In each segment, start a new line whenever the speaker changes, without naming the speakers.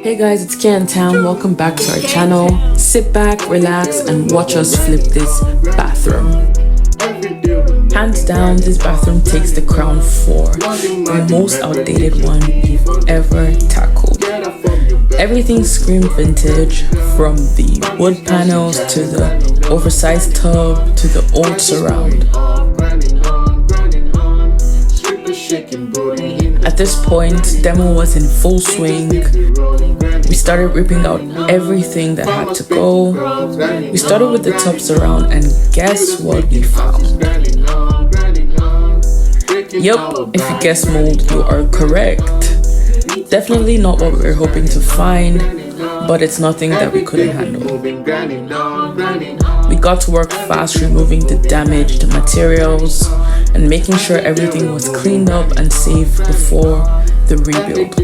Hey guys, it's KAY TAM. Welcome back to our channel. Sit back, relax, and watch us flip this bathroom. Hands down, this bathroom takes the crown for the most outdated one we've ever tackled. Everything screamed vintage, from the wood panels to the oversized tub to the old surround. At this point, demo was in full swing. We started ripping out everything that had to go. We started with the tub surround, and guess what we found? Yup, if you guessed mold, you are correct. Definitely not what we were hoping to find, but it's nothing that we couldn't handle. We got to work fast removing the damaged materials and making sure everything was cleaned up and safe before the rebuild.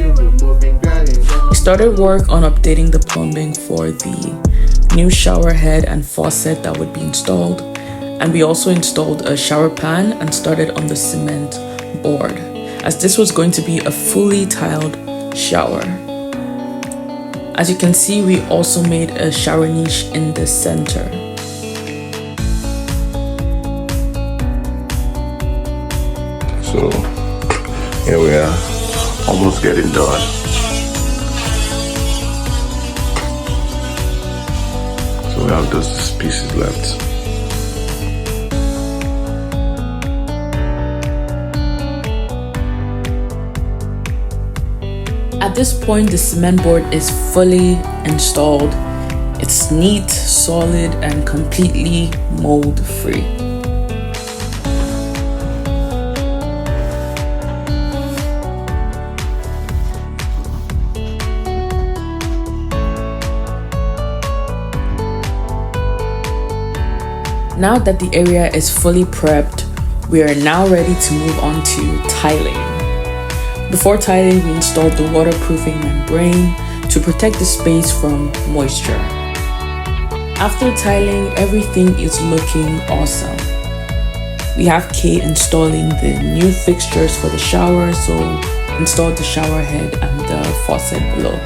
We started work on updating the plumbing for the new shower head and faucet that would be installed, and we also installed a shower pan and started on the cement board, as this was going to be a fully tiled shower. As you can see, we also made a shower niche in the center.
So here we are, almost getting done. So we have those pieces left.
At this point, the cement board is fully installed. It's neat, solid, and completely mold-free. Now that the area is fully prepped, we are now ready to move on to tiling. Before tiling, we installed the waterproofing membrane to protect the space from moisture. After tiling, everything is looking awesome. We have Kay installing the new fixtures for the shower, so installed the shower head and the faucet below.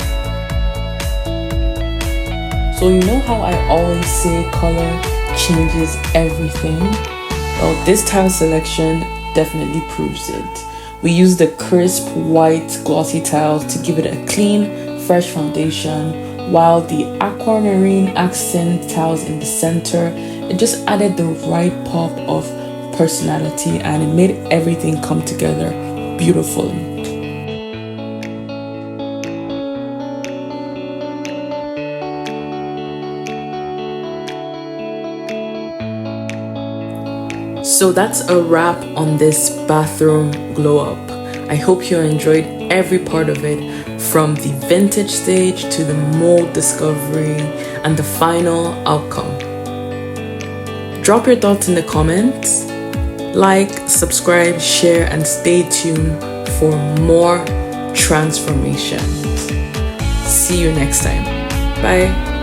So you know how I always say color changes everything? Well, this tile selection definitely proves it. We used the crisp white glossy tiles to give it a clean, fresh foundation, while the aquamarine accent tiles in the center, it just added the right pop of personality and it made everything come together beautifully. So that's a wrap on this bathroom glow up. I hope you enjoyed every part of it, from the vintage stage to the mold discovery and the final outcome. Drop your thoughts in the comments, like, subscribe, share, and stay tuned for more transformations. See you next time. Bye.